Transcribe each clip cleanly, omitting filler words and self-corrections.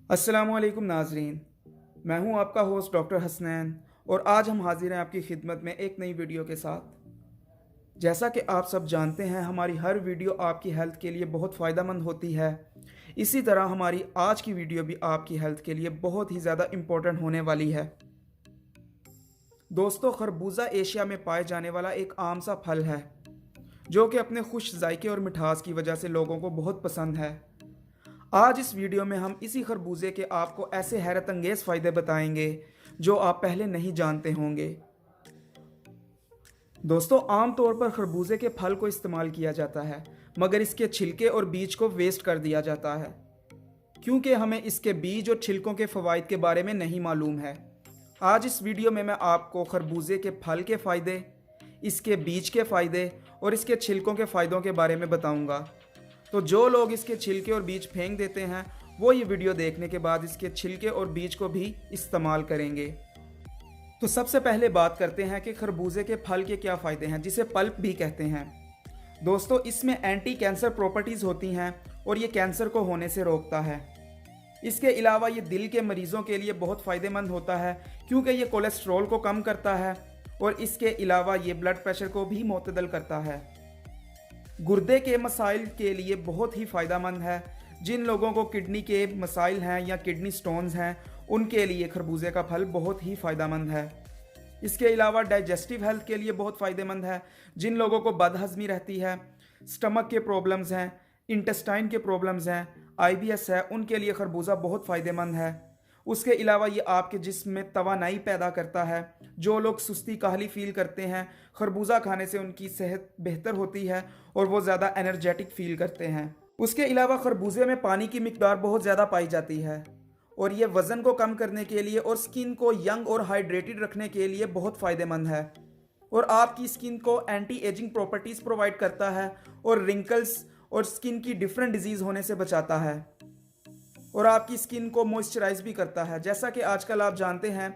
अस्सलामुअलैकुम नाजरीन, मैं हूं आपका होस्ट डॉक्टर हसनैन और आज हम हाजिर हैं आपकी खिदमत में एक नई वीडियो के साथ। जैसा कि आप सब जानते हैं, हमारी हर वीडियो आपकी हेल्थ के लिए बहुत फ़ायदेमंद होती है। इसी तरह हमारी आज की वीडियो भी आपकी हेल्थ के लिए बहुत ही ज़्यादा इम्पोर्टेंट होने वाली है। दोस्तों, खरबूजा एशिया में पाए जाने वाला एक आम सा फल है जो कि अपने खुश जायके और मिठास की वजह से लोगों को बहुत पसंद है। आज इस वीडियो में हम इसी खरबूजे के आपको ऐसे हैरत अंगेज फ़ायदे बताएंगे जो आप पहले नहीं जानते होंगे। दोस्तों, आम तौर पर खरबूजे के फल को इस्तेमाल किया जाता है, मगर इसके छिलके और बीज को वेस्ट कर दिया जाता है क्योंकि हमें इसके बीज और छिलकों के फ़वाइद के बारे में नहीं मालूम है। आज इस वीडियो में मैं आपको खरबूजे के फल के फ़ायदे, इसके बीज के फ़ायदे और इसके छिलकों के फ़ायदों के बारे में बताऊंगा। तो जो लोग इसके छिलके और बीज फेंक देते हैं वो ये वीडियो देखने के बाद इसके छिलके और बीज को भी इस्तेमाल करेंगे। तो सबसे पहले बात करते हैं कि खरबूजे के फल के क्या फ़ायदे हैं, जिसे पल्प भी कहते हैं। दोस्तों, इसमें एंटी कैंसर प्रॉपर्टीज़ होती हैं और ये कैंसर को होने से रोकता है। इसके अलावा ये दिल के मरीज़ों के लिए बहुत फ़ायदेमंद होता है क्योंकि ये कोलेस्ट्रॉल को कम करता है और इसके अलावा ये ब्लड प्रेशर को भी मुतदल करता है। गुर्दे के मसाइल के लिए बहुत ही फ़ायदेमंद है। जिन लोगों को किडनी के मसाइल हैं या किडनी स्टोन्स हैं, उनके लिए खरबूजे का फल बहुत ही फ़ायदेमंद है। इसके अलावा डाइजेस्टिव हेल्थ के लिए बहुत फ़ायदेमंद है। जिन लोगों को बदहज़मी रहती है, स्टमक के प्रॉब्लम्स हैं, इंटेस्टाइन के प्रॉब्लम्स हैं, IBS है, उनके लिए खरबूजा बहुत फ़ायदेमंद है। उसके अलावा ये आपके जिस्म में तवानाई पैदा करता है। जो लोग सुस्ती काहली फील करते हैं, खरबूजा खाने से उनकी सेहत बेहतर होती है और वो ज़्यादा एनर्जेटिक फील करते हैं। उसके अलावा खरबूजे में पानी की मिकदार बहुत ज़्यादा पाई जाती है और ये वज़न को कम करने के लिए और स्किन को यंग और हाइड्रेटेड रखने के लिए बहुत फ़ायदेमंद है और आपकी स्किन को एंटी एजिंग प्रॉपर्टीज़ प्रोवाइड करता है और रिंकल्स और स्किन की डिफरेंट डिजीज़ होने से बचाता है और आपकी स्किन को मॉइस्चराइज भी करता है। जैसा कि आजकल आप जानते हैं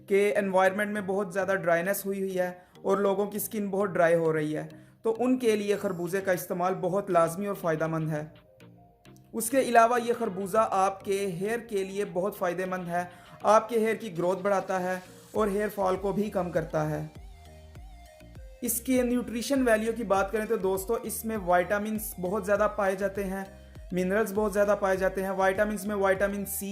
कि एनवायरनमेंट में बहुत ज़्यादा ड्राइनेस हुई है और लोगों की स्किन बहुत ड्राई हो रही है, तो उनके लिए खरबूजे का इस्तेमाल बहुत लाजमी और फ़ायदेमंद है। उसके अलावा ये खरबूजा आपके हेयर के लिए बहुत फ़ायदेमंद है। आपके हेयर की ग्रोथ बढ़ाता है और हेयर फॉल को भी कम करता है। इसके न्यूट्रिशन वैल्यू की बात करें तो दोस्तों, इसमें वाइटामिन्स बहुत ज़्यादा पाए जाते हैं, मिनरल्स बहुत ज़्यादा पाए जाते हैं। वाइटामिन्स में vitamin C,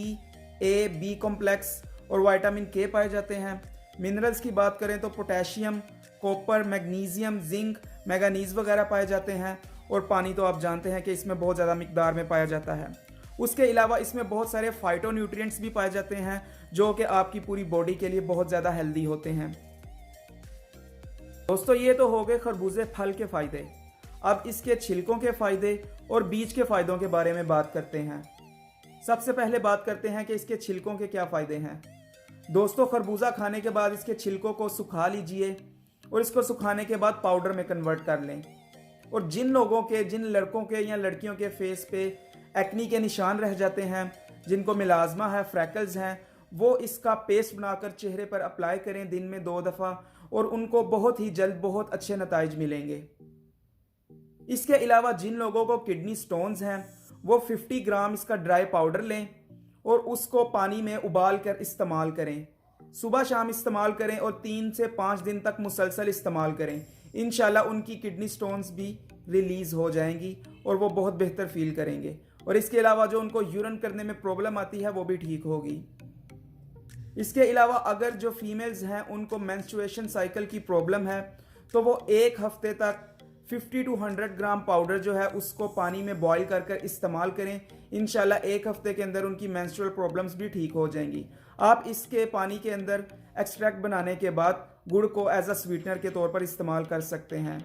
A, B complex और विटामिन K पाए जाते हैं। मिनरल्स की बात करें तो potassium, copper, magnesium, zinc, manganese वगैरह पाए जाते हैं और पानी तो आप जानते हैं कि इसमें बहुत ज़्यादा मिकदार में पाया जाता है। उसके अलावा इसमें बहुत सारे फाइटोन्यूट्रिएंट्स भी पाए जाते हैं जो कि आपकी पूरी बॉडी के लिए बहुत ज़्यादा हेल्दी होते हैं। दोस्तों, ये तो हो गए खरबूजे फल के फ़ायदे। अब इसके छिलकों के फ़ायदे और बीज के फ़ायदों के बारे में बात करते हैं। सबसे पहले बात करते हैं कि इसके छिलकों के क्या फ़ायदे हैं। दोस्तों, खरबूजा खाने के बाद इसके छिलकों को सुखा लीजिए और इसको सुखाने के बाद पाउडर में कन्वर्ट कर लें। और जिन लड़कों के या लड़कियों के फेस पे एक्नी के निशान रह जाते हैं, जिनको मिलाजमा है, फ्रैकल्स हैं, वो इसका पेस्ट बनाकर चेहरे पर अप्लाई करें दिन में 2 दफ़ा और उनको बहुत ही जल्द बहुत अच्छे नताइज मिलेंगे। इसके अलावा जिन लोगों को किडनी स्टोन्स हैं, वो 50 ग्राम इसका ड्राई पाउडर लें और उसको पानी में उबाल कर इस्तेमाल करें। सुबह शाम इस्तेमाल करें और 3 से 5 दिन तक मुसलसल इस्तेमाल करें। इंशाल्लाह उनकी किडनी स्टोन्स भी रिलीज़ हो जाएंगी और वो बहुत बेहतर फील करेंगे। और इसके अलावा जो उनको यूरिन करने में प्रॉब्लम आती है वो भी ठीक होगी। इसके अलावा अगर जो फीमेल्स हैं उनको मेंस्ट्रुएशन साइकिल की प्रॉब्लम है तो वो 1 हफ्ते तक 50 to 100 ग्राम पाउडर जो है उसको पानी में बॉईल कर कर इस्तेमाल करें। इंशाल्लाह 1 हफ्ते के अंदर उनकी मेंस्ट्रुअल प्रॉब्लम्स भी ठीक हो जाएंगी। आप इसके पानी के अंदर एक्सट्रैक्ट बनाने के बाद गुड़ को एज अ स्वीटनर के तौर पर इस्तेमाल कर सकते हैं।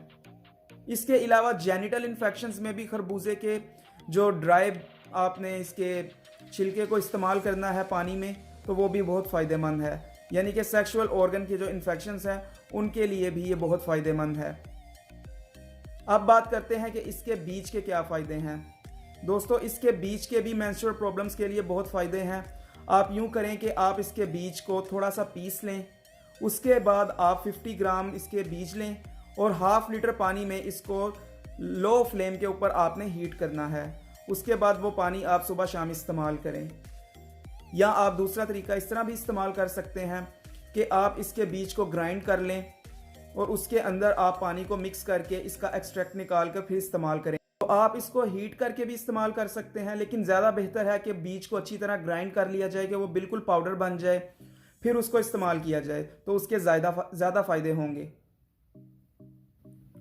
इसके अलावा जेनिटल इन्फेक्शंस में भी खरबूजे के जो ड्राई आपने इसके छिलके को इस्तेमाल करना है पानी में, तो वो भी बहुत फ़ायदेमंद है। यानी कि सेक्सुअल ऑर्गन के जो इन्फेक्शंस हैं उनके लिए भी ये बहुत फ़ायदेमंद है। अब बात करते हैं कि इसके बीज के क्या फ़ायदे हैं। दोस्तों, इसके बीज के भी मेंस्ट्रुअल प्रॉब्लम्स के लिए बहुत फ़ायदे हैं। आप यूँ करें कि आप इसके बीज को थोड़ा सा पीस लें, उसके बाद आप 50 ग्राम इसके बीज लें और ½ लीटर पानी में इसको लो फ्लेम के ऊपर आपने हीट करना है। उसके बाद वो पानी आप सुबह शाम इस्तेमाल करें। या आप दूसरा तरीका इस तरह भी इस्तेमाल कर सकते हैं कि आप इसके बीज को ग्राइंड कर लें और उसके अंदर आप पानी को मिक्स करके इसका एक्सट्रैक्ट निकाल कर फिर इस्तेमाल करें। तो आप इसको हीट करके भी इस्तेमाल कर सकते हैं, लेकिन ज़्यादा बेहतर है कि बीज को अच्छी तरह ग्राइंड कर लिया जाए कि वो बिल्कुल पाउडर बन जाए, फिर उसको इस्तेमाल किया जाए तो उसके ज़्यादा फ़ायदे होंगे।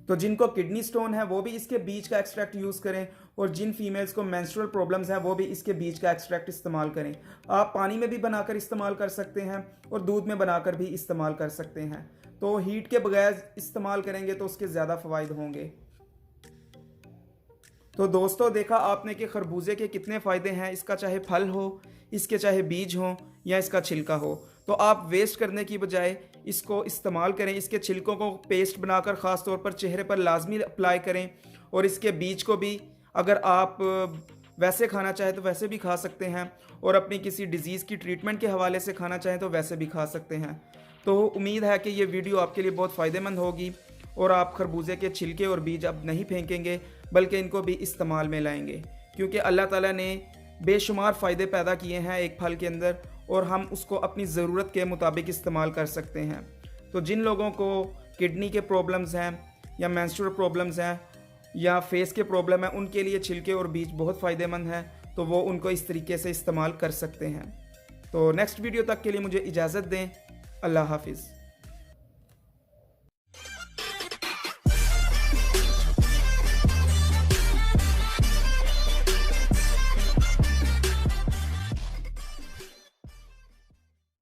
तो जिनको किडनी स्टोन है वो भी इसके बीज का एक्सट्रैक्ट यूज़ करें, और जिन फीमेल्स को मेंस्ट्रुअल प्रॉब्लम्स हैं वो भी इसके बीज का एक्सट्रैक्ट इस्तेमाल करें। आप पानी में भी बनाकर इस्तेमाल कर सकते हैं और दूध में बनाकर भी इस्तेमाल कर सकते हैं। तो हीट के बगैर इस्तेमाल करेंगे तो उसके ज़्यादा फ़वाइद होंगे। तो दोस्तों, देखा आपने कि खरबूजे के कितने फ़ायदे हैं। इसका चाहे फल हो, इसके चाहे बीज हो या इसका छिलका हो, तो आप वेस्ट करने की बजाय इसको इस्तेमाल करें। इसके छिलकों को पेस्ट बनाकर ख़ास तौर पर चेहरे पर लाजमी अप्लाई करें, और इसके बीज को भी अगर आप वैसे खाना चाहें तो वैसे भी खा सकते हैं, और अपनी किसी डिज़ीज़ की ट्रीटमेंट के हवाले से खाना चाहें तो वैसे भी खा सकते हैं। तो उम्मीद है कि ये वीडियो आपके लिए बहुत फ़ायदेमंद होगी और आप खरबूजे के छिलके और बीज अब नहीं फेंकेंगे, बल्कि इनको भी इस्तेमाल में लाएंगे, क्योंकि अल्लाह ताला ने बेशुमार फ़ायदे पैदा किए हैं एक फल के अंदर, और हम उसको अपनी ज़रूरत के मुताबिक इस्तेमाल कर सकते हैं। तो जिन लोगों को किडनी के प्रॉब्लम्स हैं या मेंस्ट्रुअल प्रॉब्लम्स हैं या फेस के प्रॉब्लम है, उनके लिए छिलके और बीज बहुत फ़ायदेमंद हैं, तो वो उनको इस तरीके से इस्तेमाल कर सकते हैं। तो नेक्स्ट वीडियो तक के लिए मुझे इजाज़त दें। अल्लाह हाफिज़।